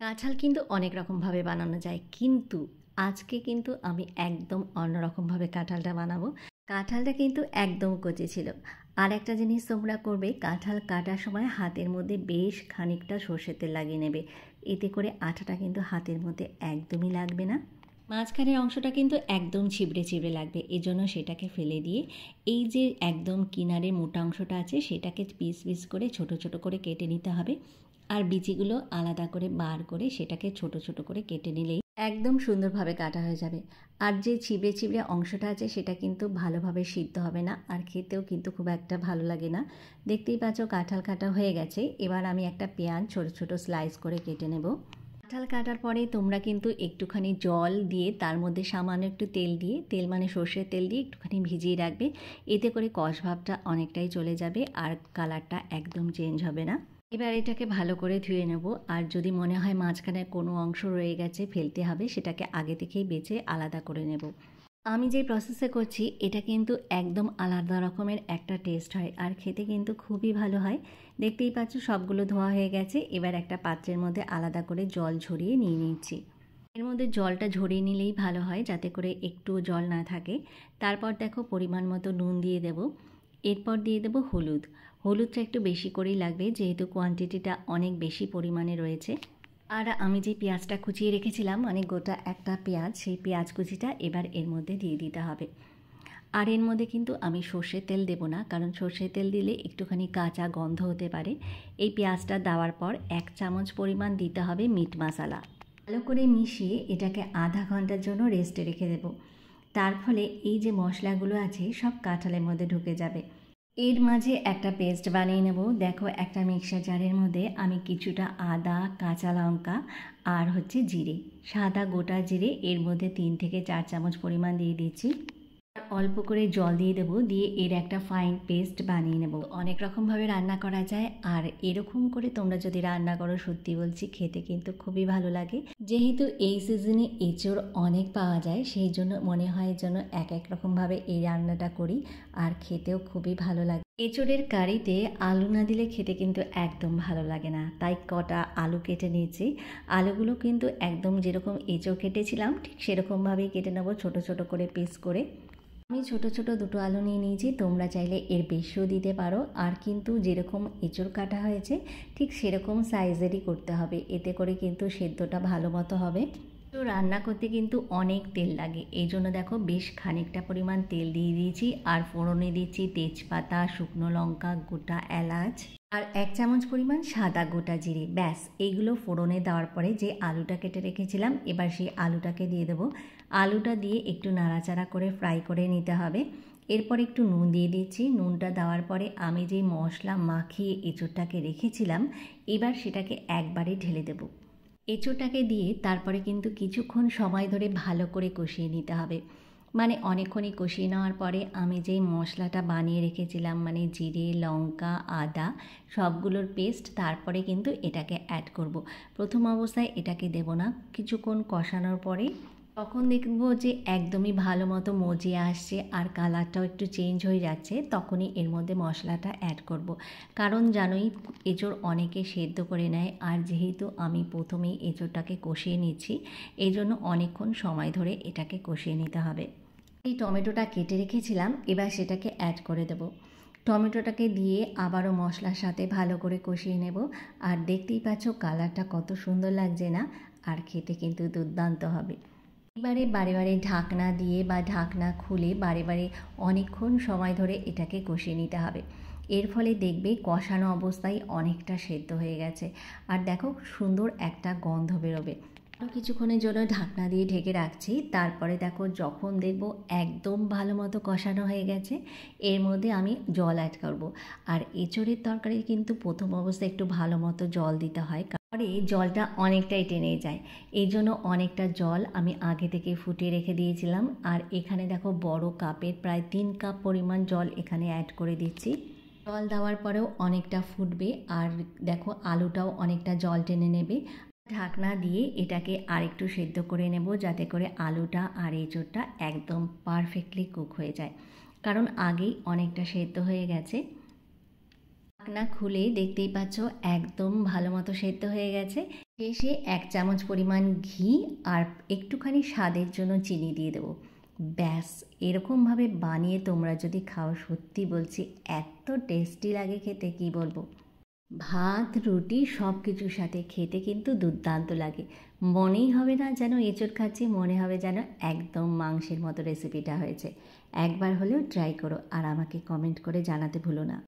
কাঁঠাল কিন্তু অনেক রকমভাবে বানানো যায়, কিন্তু আজকে কিন্তু আমি একদম অন্যরকমভাবে কাঁঠালটা বানাবো। কাঁঠালটা কিন্তু একদম কচি ছিল। আর একটা জিনিস তোমরা করবে, কাঁঠাল কাটার সময় হাতের মধ্যে বেশ খানিকটা সর্ষের তেল লাগিয়ে নেবে। এতে করে আঠাটা কিন্তু হাতের মধ্যে একদমই লাগবে না। মাঝখানের অংশটা কিন্তু একদম ছিবড়ে ছিবড়ে লাগবে, এজন্য সেটাকে ফেলে দিয়ে এই যে একদম কিনারে মোটা অংশটা আছে সেটাকে পিস পিস করে ছোট ছোট করে কেটে নিতে হবে। আর বিচিগুলো আলাদা করে বার করে সেটাকে ছোট ছোট করে কেটে নিলেই একদম সুন্দরভাবে কাটা হয়ে যাবে। আর যে ছিবড়ে ছিবড়ে অংশটা আছে সেটা কিন্তু ভালোভাবে সিদ্ধ হবে না, আর খেতেও কিন্তু খুব একটা ভালো লাগে না। দেখতেই পাচ্ছ কাঁঠাল কাটা হয়ে গেছে। এবার আমি একটা পেঁয়াজ ছোট ছোট স্লাইস করে কেটে নেব। কাঁঠাল কাটার পরে তোমরা কিন্তু একটুখানি জল দিয়ে তার মধ্যে সামান্য একটু তেল দিয়ে, তেল মানে সর্ষের তেল দিয়ে একটুখানি ভিজিয়ে রাখবে। এতে করে কষ ভাবটা অনেকটাই চলে যাবে আর কালারটা একদম চেঞ্জ হবে না। এবার এটাকে ভালো করে ধুয়ে নেব। আর যদি মনে হয় মাঝখানে কোনো অংশ রয়ে গেছে ফেলতে হবে, সেটাকে আগে থেকেই বেছে আলাদা করে নেব। আমি যে প্রসেসে করছি এটা কিন্তু একদম আলাদা রকমের একটা টেস্ট হয়, আর খেতে কিন্তু খুবই ভালো হয়। দেখতেই পাচ্ছ সবগুলো ধোয়া হয়ে গেছে। এবার একটা পাত্রের মধ্যে আলাদা করে জল ঝরিয়ে নিয়ে নিচ্ছি। এর মধ্যে জলটা ঝরিয়ে নিলেই ভালো হয়, যাতে করে একটু জল না থাকে। তারপর দেখো পরিমাণ মতো নুন দিয়ে দেব। এরপর দিয়ে দেব হলুদ। হলুদটা একটু বেশি করেই লাগবে, যেহেতু কোয়ান্টিটিটা অনেক বেশি পরিমাণে রয়েছে। আর আমি যে পেঁয়াজটা কুচিয়ে রেখেছিলাম, মানে গোটা একটা পেঁয়াজ, সেই পেঁয়াজ কুচিটা এবার এর মধ্যে দিয়ে দিতে হবে। আর এর মধ্যে কিন্তু আমি সর্ষের তেল দেব না, কারণ সর্ষের তেল দিলে একটুখানি কাঁচা গন্ধ হতে পারে। এই পেঁয়াজটা দেওয়ার পর 1 চামচ পরিমাণ দিতে হবে মিট মশলা। ভালো করে মিশিয়ে এটাকে আধা ঘন্টার জন্য রেস্টে রেখে দেব। তার ফলে এই যে মশলাগুলো আছে সব কাঁঠালের মধ্যে ঢুকে যাবে। এর মাঝে একটা পেস্ট বানিয়ে নেব। দেখো একটা মিক্সার জারের মধ্যে আমি কিছুটা আদা, কাঁচা লঙ্কা আর জিরে, সাদা গোটা জিরে এর মধ্যে 3 থেকে 4 চামচ পরিমাণ দিয়ে দিচ্ছি। অল্প করে জল দিয়ে দেবো, দিয়ে এর একটা ফাইন পেস্ট বানিয়ে নেব। অনেক রকমভাবে রান্না করা যায়, আর এরকম করে তোমরা যদি রান্না করো সত্যি বলছি খেতে কিন্তু খুবই ভালো লাগে। যেহেতু এই সিজনে এঁচোড় অনেক পাওয়া যায়, সেই জন্য মনে হয় যেন এক এক রকমভাবে এই রান্নাটা করি, আর খেতেও খুবই ভালো লাগে। এঁচোড়ের কারিতে আলু না দিলে খেতে কিন্তু একদম ভালো লাগে না, তাই কটা আলু কেটে নিয়েছি। আলুগুলো কিন্তু একদম যেরকম এঁচোড় কেটেছিলাম ঠিক সেরকমভাবেই কেটে নেবো, ছোট ছোট করে পিস করে। আমি ছোট ছোট দুটো আলু নিয়ে নিয়েছি, তোমরা চাইলে এর বেশিও দিতে পারো। আর কিন্তু যেরকম এঁচোড় কাটা হয়েছে ঠিক সেরকম সাইজেরই করতে হবে, এতে করে কিন্তু সেদ্ধটা ভালো মতো হবে। তো রান্না করতে কিন্তু অনেক তেল লাগে, এই জন্য দেখো বেশ খানিকটা পরিমাণ তেল দিয়ে দিয়েছি। আর ফোড়নে দিচ্ছি তেজপাতা, শুকনো লঙ্কা, গোটা এলাচ আর 1 চামচ পরিমাণ সাদা গোটা জিরে। ব্যাস, এইগুলো ফোড়নে দেওয়ার পরে যে আলুটা কেটে রেখেছিলাম, এবার সেই আলুটাকে দিয়ে দেবো। আলুটা দিয়ে একটু নাড়াচাড়া করে ফ্রাই করে নিতে হবে। এরপর একটু নুন দিয়ে দিচ্ছি। নুনটা দেওয়ার পরে আমি যে মশলা মাখিয়ে এঁচোড়টাকে রেখেছিলাম, এবার সেটাকে একবারে ঢেলে দেবো। এঁচোড়টাকে দিয়ে তারপরে কিন্তু কিছুক্ষণ সময় ধরে ভালো করে কষিয়ে নিতে হবে। মানে অনেকক্ষণই কষিয়ে নেওয়ার পরে আমি যেই মশলাটা বানিয়ে রেখেছিলাম, মানে জিরে, লঙ্কা, আদা সবগুলোর পেস্ট, তারপরে কিন্তু এটাকে অ্যাড করব। প্রথম অবস্থায় এটাকে দেব না, কিছুক্ষণ কষানোর পরে তখন দেখব যে একদমই ভালো মতো মজে আসছে আর কালারটাও একটু চেঞ্জ হয়ে যাচ্ছে, তখনই এর মধ্যে মশলাটা অ্যাড করব। কারণ জানোই এঁচোড় অনেকে সেদ্ধ করে নেয়, আর যেহেতু আমি প্রথমেই এঁচোড়টাকে কষিয়ে নিচ্ছি, এই জন্য অনেকক্ষণ সময় ধরে এটাকে কষিয়ে নিতে হবে। এই টমেটোটা কেটে রেখেছিলাম, এবার সেটাকে অ্যাড করে দেব। টমেটোটাকে দিয়ে আবারও মশলার সাথে ভালো করে কষিয়ে নেব। আর দেখতেই পাচ্ছ কালারটা কত সুন্দর লাগছে না, আর খেতে কিন্তু দুর্দান্ত হবে। এবারে বারে বারে ঢাকনা দিয়ে বা ঢাকনা খুলে বারে বারে অনেকক্ষণ সময় ধরে এটাকে কষিয়ে নিতে হবে। এর ফলে দেখবে কষানো অবস্থায় অনেকটা সেদ্ধ হয়ে গেছে, আর দেখো সুন্দর একটা গন্ধ বেরোবে। আরও কিছুক্ষণের জন্য ঢাকনা দিয়ে ঢেকে রাখছি। তারপরে দেখো যখন দেখব একদম ভালো মতো কষানো হয়ে গেছে, এর মধ্যে আমি জল অ্যাড করব। আর এঁচোড়ের তরকারি কিন্তু প্রথম অবস্থায় একটু ভালো মতো জল দিতে হয়, পরে জলটা অনেকটাই টেনে যায়। এই জন্য অনেকটা জল আমি আগে থেকে ফুটিয়ে রেখে দিয়েছিলাম। আর এখানে দেখো বড় কাপের প্রায় 3 কাপ পরিমাণ জল এখানে অ্যাড করে দিচ্ছি। জল দেওয়ার পরেও অনেকটা ফুটবে, আর দেখো আলুটাও অনেকটা জল টেনে নেবে। ঢাকনা দিয়ে এটাকে আরেকটু সেদ্ধ করে নেব, যাতে করে আলুটা আর এঁচোড়টা একদম পারফেক্টলি কুক হয়ে যায়, কারণ আগেই অনেকটা সেদ্ধ হয়ে গেছে। ঢাকনা খুলে দেখতেই পাচ্ছ একদম ভালো মতো সেদ্ধ হয়ে গেছে। শেষে 1 চামচ পরিমাণ ঘি আর একটুখানি স্বাদের জন্য চিনি দিয়ে দেবো। ব্যাস, এরকমভাবে বানিয়ে তোমরা যদি খাও, সত্যি বলছি এত টেস্টি লাগে খেতে, কি বলবো। ভাত, রুটি সব কিছুর সাথে খেতে কিন্তু দুর্দান্ত লাগে। মনেই হবে না যেন এঁচোড় খাচ্ছি, মনে হবে যেন একদম মাংসের মতো রেসিপিটা হয়েছে। একবার হলেও ট্রাই করো আর আমাকে কমেন্ট করে জানাতে ভুলো না।